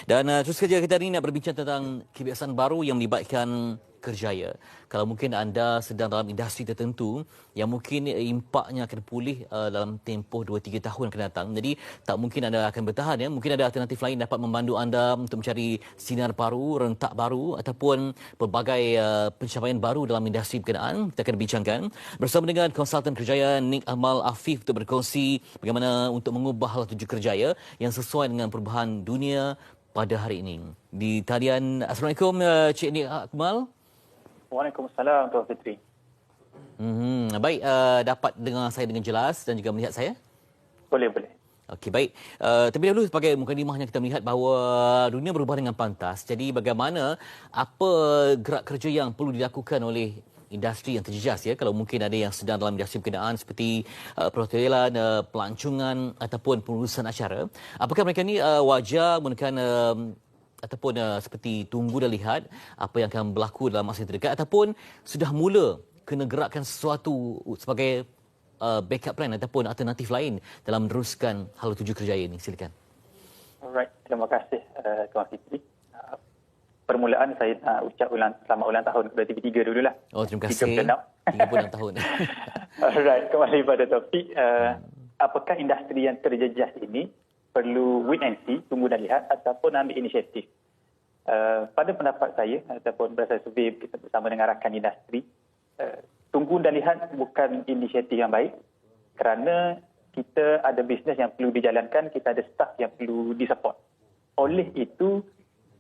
Dan terus saja kita ini nak berbincang tentang kebiasaan baru yang melibatkan kerjaya. Kalau mungkin anda sedang dalam industri tertentu yang mungkin impaknya akan pulih dalam tempoh 2-3 tahun akan datang. Jadi tak mungkin anda akan bertahan ya. Mungkin ada alternatif lain dapat membantu anda untuk mencari sinar baru, rentak baru ataupun pelbagai pencapaian baru dalam industri berkenaan. Kita akan bincangkan bersama dengan konsultan kerjaya Nik Amal Afif untuk berkongsi bagaimana untuk mengubah hala tuju kerjaya yang sesuai dengan perubahan dunia pada hari ini. Di talian, Assalamualaikum Cik Nik Amal. Waalaikumsalam Tuan Fitri. Baik, dapat dengar saya dengan jelas dan juga melihat saya? Boleh. Okey, baik. Terlebih dahulu sebagai mukadimahnya kita melihat bahawa dunia berubah dengan pantas. Jadi bagaimana, apa gerak kerja yang perlu dilakukan oleh industri yang terjejas ya, kalau mungkin ada yang sedang dalam industri berkenaan seperti perhotelan, pelancongan ataupun pengurusan acara. Apakah mereka ni wajar menggunakan ataupun seperti tunggu dan lihat apa yang akan berlaku dalam masa yang terdekat ataupun sudah mula kena gerakkan sesuatu sebagai backup plan ataupun alternatif lain dalam meneruskan hala tuju kerjaya ini? Silakan. Alright, terima kasih Tuan Fitri. Permulaan saya nak ucap selamat ulang tahun kepada TV3 dululah. Oh, terima kasih. 36 tahun. Alright, kembali pada topik. Apakah industri yang terjejas ini perlu wait and see, tunggu dan lihat ataupun ambil inisiatif? Pada pendapat saya ataupun berdasarkan survey kita bersama dengan rakan industri, tunggu dan lihat bukan inisiatif yang baik kerana kita ada bisnes yang perlu dijalankan, kita ada staff yang perlu disupport. Oleh itu,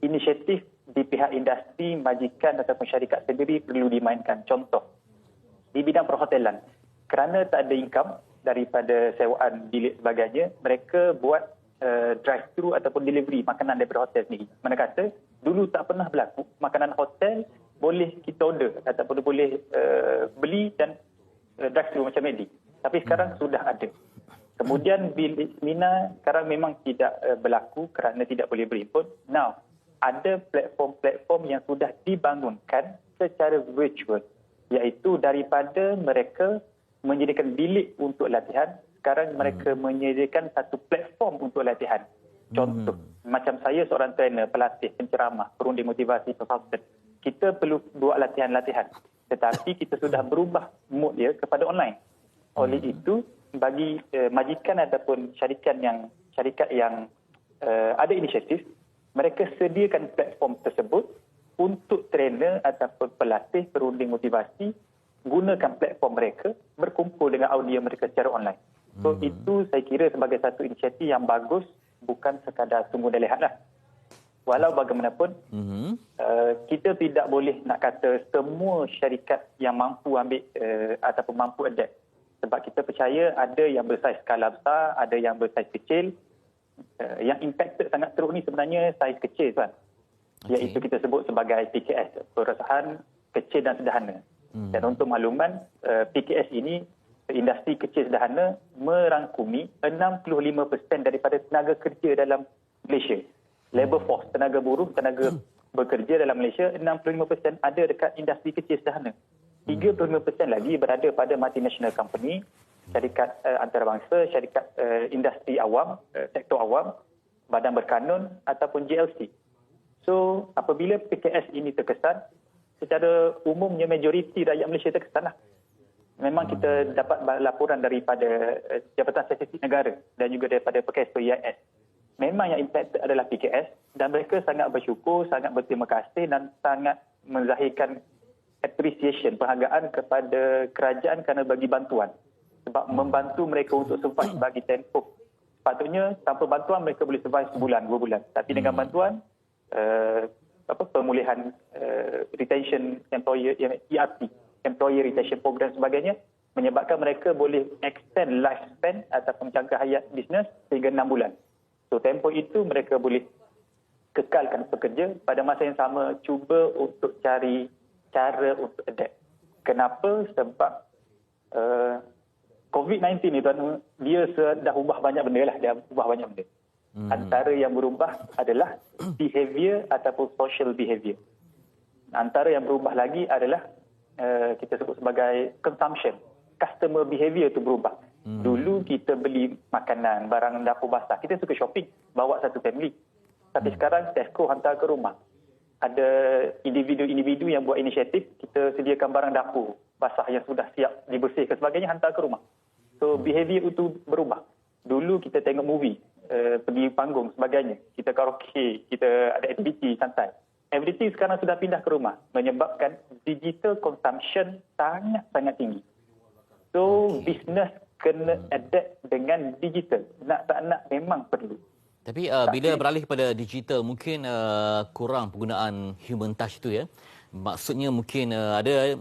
inisiatif di pihak industri, majikan ataupun syarikat sendiri perlu dimainkan. Contoh, di bidang perhotelan, kerana tak ada income daripada sewaan bilik sebagainya, mereka buat drive-thru ataupun delivery makanan daripada hotel sendiri. Mana kata, dulu tak pernah berlaku, makanan hotel boleh kita order ataupun boleh beli dan drive-thru macam ini. Tapi sekarang sudah ada. Kemudian bilik seminar sekarang memang tidak berlaku kerana tidak boleh berhimpun. Now, ada platform-platform yang sudah dibangunkan secara virtual, iaitu daripada mereka menyediakan bilik untuk latihan, sekarang mereka menyediakan satu platform untuk latihan. Contoh, macam saya seorang trainer, pelatih, penceramah, perunding motivasi, consultant. Kita perlu buat latihan-latihan. Tetapi kita sudah berubah mood dia kepada online. Oleh itu, bagi majikan ataupun syarikat yang ada inisiatif, mereka sediakan platform tersebut untuk trainer ataupun pelatih, perunding motivasi, gunakan platform mereka, berkumpul dengan audiens mereka secara online. So itu saya kira sebagai satu inisiatif yang bagus, bukan sekadar tunggu dan lihat lah. Walau bagaimanapun, kita tidak boleh nak kata semua syarikat yang mampu ambil ataupun mampu adapt. Sebab kita percaya ada yang bersaiz skala besar, ada yang bersaiz kecil. Yang impacted sangat teruk ni sebenarnya saiz kecil kan. Okay. Iaitu kita sebut sebagai PKS, perusahaan kecil dan sederhana. Dan untuk makluman, PKS ini, industri kecil sederhana, merangkumi 65% daripada tenaga kerja dalam Malaysia. Labor force, tenaga buruh, tenaga bekerja dalam Malaysia, 65% ada dekat industri kecil sederhana. 35% lagi berada pada multinational company, syarikat antarabangsa, syarikat industri awam, sektor awam, badan berkanun ataupun JLC. So, apabila PKS ini terkesan, secara umumnya majoriti rakyat Malaysia terkesan lah. Memang kita dapat laporan daripada Jabatan Statistik Negara dan juga daripada PKS PIS. Memang yang impacted adalah PKS dan mereka sangat bersyukur, sangat berterima kasih dan sangat menzahirkan appreciation, penghargaan kepada kerajaan kerana bagi bantuan. Sebab membantu mereka untuk survive bagi tempoh. Sepatutnya tanpa bantuan mereka boleh survive sebulan, 2 bulan. Tapi dengan bantuan, pemulihan retention employer, ERP, employee retention program sebagainya, menyebabkan mereka boleh extend lifespan ataupun jangka hayat bisnes sehingga 6 bulan. So tempoh itu mereka boleh kekalkan pekerja, pada masa yang sama cuba untuk cari cara untuk adapt. Kenapa? Sebab COVID-19 ni tuan, dia dah ubah banyak benda lah, Antara yang berubah adalah behavior ataupun social behavior. Antara yang berubah lagi adalah kita sebut sebagai consumption. Customer behavior itu berubah. Dulu kita beli makanan, barang dapur basah, kita suka shopping, bawa satu family. Tapi sekarang Tesco hantar ke rumah. Ada individu-individu yang buat inisiatif, kita sediakan barang dapur basah yang sudah siap dibersihkan sebagainya, hantar ke rumah. So behavior itu berubah. Dulu kita tengok movie, pergi panggung sebagainya, kita karaoke, kita ada aktiviti santai. Everything sekarang sudah pindah ke rumah, menyebabkan digital consumption sangat-sangat tinggi. So business kena adapt dengan digital. Nak tak nak memang perlu. Tapi bila beralih kepada digital, mungkin kurang penggunaan human touch itu ya. Maksudnya mungkin ada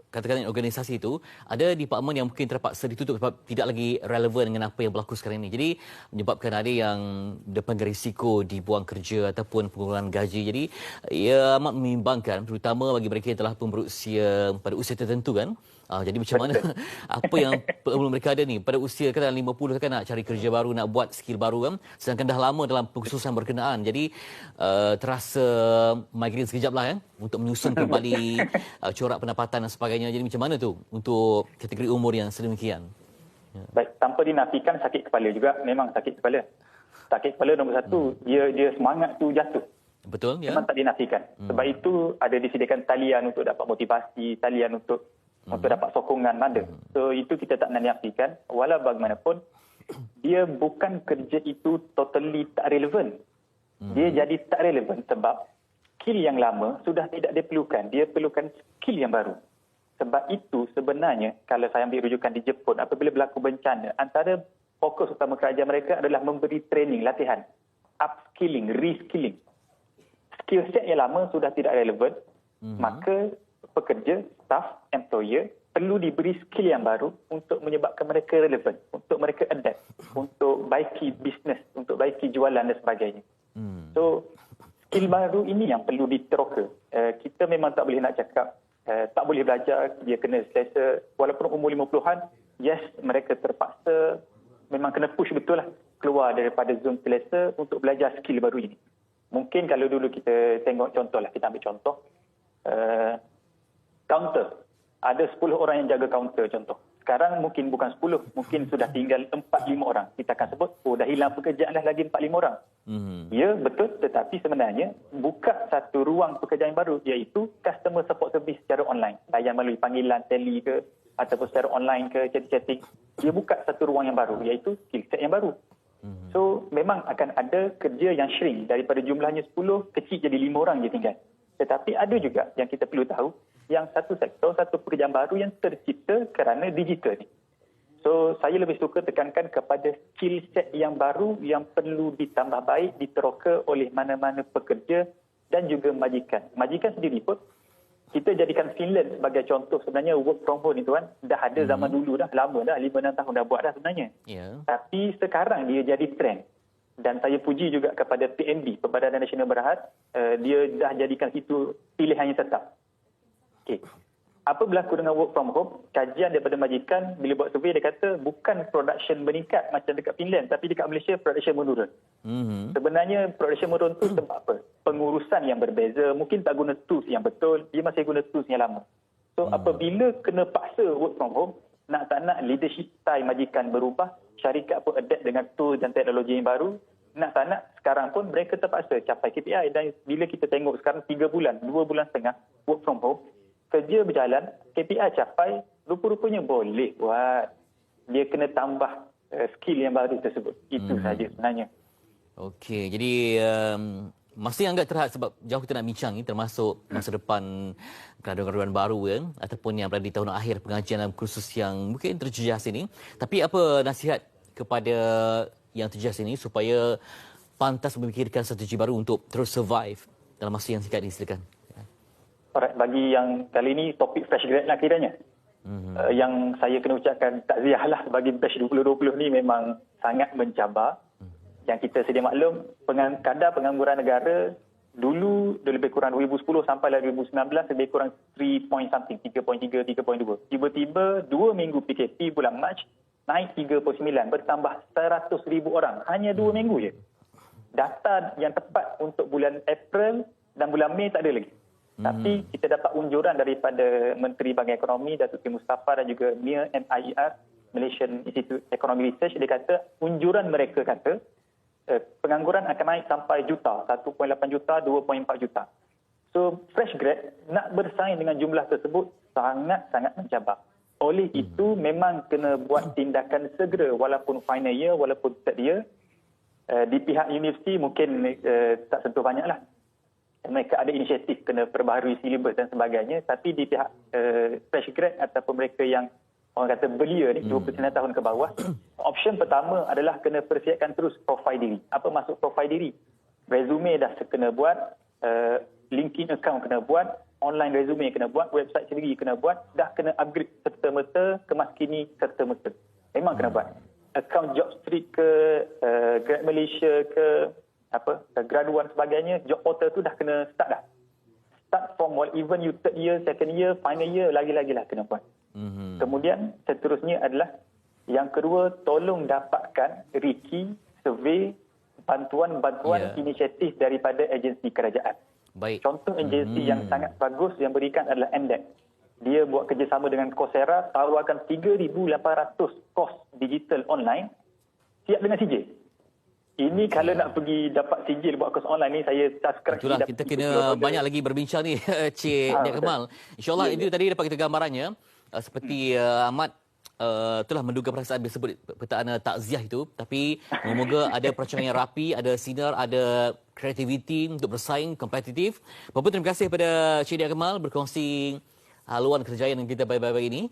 katakan organisasi itu ada departmen yang mungkin terpaksa ditutup sebab tidak lagi relevan dengan apa yang berlaku sekarang ini. Jadi menyebabkan ada yang dipanggil risiko dibuang kerja ataupun pengurangan gaji. Jadi ia amat membimbangkan terutama bagi mereka yang telah pun berusia pada usia tertentu kan. Jadi macam mana apa yang perlu mereka ada ni pada usia kan 50 kan nak cari kerja baru, nak buat skill baru kan, sedangkan dah lama dalam pengkhususan berkenaan. Jadi terasa migraine sekejap lah untuk menyusun kembali corak pendapatan dan sebagainya. Jadi macam mana tu untuk kategori umur yang sedemikian? Baik, tanpa dinafikan sakit kepala juga, memang sakit kepala. Sakit kepala nombor satu, dia semangat tu jatuh. Betul ya. Memang tak dinafikan. Sebab itu ada disediakan talian untuk dapat motivasi, talian untuk dapat sokongan ada. So itu kita tak nak nafikan. Walau bagaimanapun, dia bukan kerja itu totally tak relevan. Dia jadi tak relevan sebab skill yang lama sudah tidak diperlukan. Dia perlukan skill yang baru. Sebab itu sebenarnya kalau saya ambil rujukan di Jepun, apabila berlaku bencana, antara fokus utama kerajaan mereka adalah memberi training, latihan, upskilling, reskilling. Skill set yang lama sudah tidak relevan, maka pekerja, staff, employer perlu diberi skill yang baru untuk menyebabkan mereka relevan, untuk mereka adapt, untuk baiki bisnes, untuk baiki jualan dan sebagainya. So, skill baru ini yang perlu diteroka. Kita memang tak boleh nak cakap, tak boleh belajar, dia kena selesa. Walaupun umur 50-an, yes, mereka terpaksa, memang kena push betul lah, keluar daripada zon selesa untuk belajar skill baru ini. Mungkin kalau dulu kita tengok contoh lah, kita ambil contoh, kaunter. Ada 10 orang yang jaga kaunter contoh. Sekarang mungkin bukan 10, mungkin sudah tinggal 4-5 orang. Kita akan sebut, dah hilang pekerjaan dah lagi 4-5 orang. Ya, betul. Tetapi sebenarnya buka satu ruang pekerjaan baru, iaitu customer support service secara online. Layan melalui panggilan, tele ke, ataupun secara online ke, chatting. Dia buka satu ruang yang baru, iaitu skill set yang baru. So, memang akan ada kerja yang shrink. Daripada jumlahnya 10, kecil jadi 5 orang je tinggal. Tetapi ada juga yang kita perlu tahu, yang satu sektor, satu pekerjaan baru yang tercipta kerana digital ni. So, saya lebih suka tekankan kepada skill set yang baru yang perlu ditambah baik, diteroka oleh mana-mana pekerja dan juga majikan. Majikan sendiri pun, kita jadikan Finland sebagai contoh. Sebenarnya work from home ni tuan, dah ada zaman dulu dah, lama dah, 5-6 tahun dah buat dah sebenarnya. Tapi sekarang dia jadi trend. Dan saya puji juga kepada PNB, Perbadanan Nasional Berhad, dia dah jadikan itu pilihan yang tetap. Okay. Apa berlaku dengan work from home? Kajian daripada majikan, bila buat survey, dia kata bukan production meningkat macam dekat Finland, tapi dekat Malaysia production menurun. Sebenarnya production menurun tu sebab apa? Pengurusan yang berbeza, mungkin tak guna tools yang betul, dia masih guna tools yang lama. So apabila kena paksa work from home, nak tak nak leadership style majikan berubah, syarikat pun adapt dengan tools dan teknologi yang baru. Nak tak nak, sekarang pun mereka terpaksa capai KPI. Dan bila kita tengok sekarang 3 bulan, 2 bulan setengah work from home, kerja berjalan, KPI capai, rupa-rupanya boleh buat. Dia kena tambah skill yang baru tersebut. Itu saja sebenarnya. Okey, jadi masih agak terhad sebab jauh kita nak bincang ni, termasuk masa depan graduan-graduan baru ya, ataupun yang berada di tahun akhir pengajian dalam kursus yang mungkin terjejas ini. Tapi apa nasihat kepada yang terjejas ini supaya pantas memikirkan strategi baru untuk terus survive dalam masa yang singkat ini, silakan. Alright, bagi yang kali ini topik fresh grad lah kiranya. Yang saya kena ucapkan takziah lah bagi batch 2020 ni memang sangat mencabar. Yang kita sedia maklum, kadar pengangguran negara dulu dia lebih kurang 2010 sampai 2019 lebih kurang 3 point something, 3.3, 3.2. Tiba-tiba 2 minggu PKP bulan Mac naik 3.9, bertambah 100,000 orang. Hanya 2 minggu je. Data yang tepat untuk bulan April dan bulan Mei tak ada lagi. Tapi kita dapat unjuran daripada Menteri Bahagian Ekonomi Datuk Seri Mustafa dan juga MIR, Malaysian Institute Economic Research. Dia kata, unjuran mereka kata pengangguran akan naik sampai juta, 1.8 juta, 2.4 juta. So fresh grad nak bersaing dengan jumlah tersebut sangat-sangat mencabar. Oleh itu memang kena buat tindakan segera walaupun final year, walaupun third year. Di pihak universiti mungkin tak sentuh banyaklah. Mereka ada inisiatif kena perbaharui silibus dan sebagainya, tapi di pihak fresh grad ataupun mereka yang orang kata belia ni 29 tahun ke bawah, option pertama adalah kena persiapkan terus profil diri. Apa maksud profil diri? Resume dah kena buat, LinkedIn account kena buat, online resume kena buat, website sendiri kena buat, dah kena upgrade serta-merta, kemaskini serta-merta. Memang kena buat. Account Jobstreet ke, Grad Malaysia ke, graduan sebagainya, job portal tu dah kena start dah. Start from even you third year, second year, final year, lagi-lagi lah kena buat. Kemudian seterusnya adalah yang kedua, tolong dapatkan RIKI, survey, bantuan-bantuan inisiatif daripada agensi kerajaan. Baik. Contoh agensi yang sangat bagus yang berikan adalah NDEC. Dia buat kerjasama dengan Coursera, tawarkan 3,800 kos digital online siap dengan sijil. Ini kalau nak pergi dapat sijil buat kos online ni, saya subscribe. Itulah, kita kena banyak lagi berbincang ni, Cik Nia Kemal. InsyaAllah itu tadi dapat kita gambarannya. Seperti Ahmad telah menduga perasaan bila sebut perkataan takziah itu, tapi semoga ada perancangan yang rapi, ada sinar, ada kreativiti untuk bersaing kompetitif. Bapak, terima kasih kepada Cik Nia Kemal berkongsi haluan kerjaya dengan kita baik-baik ini.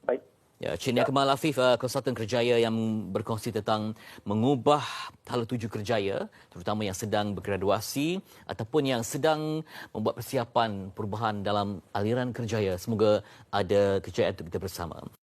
Baik. Ya, Cik Nia Kemal Afif, konsultan kerjaya yang berkongsi tentang mengubah hala tuju kerjaya, terutama yang sedang bergraduasi ataupun yang sedang membuat persiapan perubahan dalam aliran kerjaya. Semoga ada kejayaan untuk kita bersama.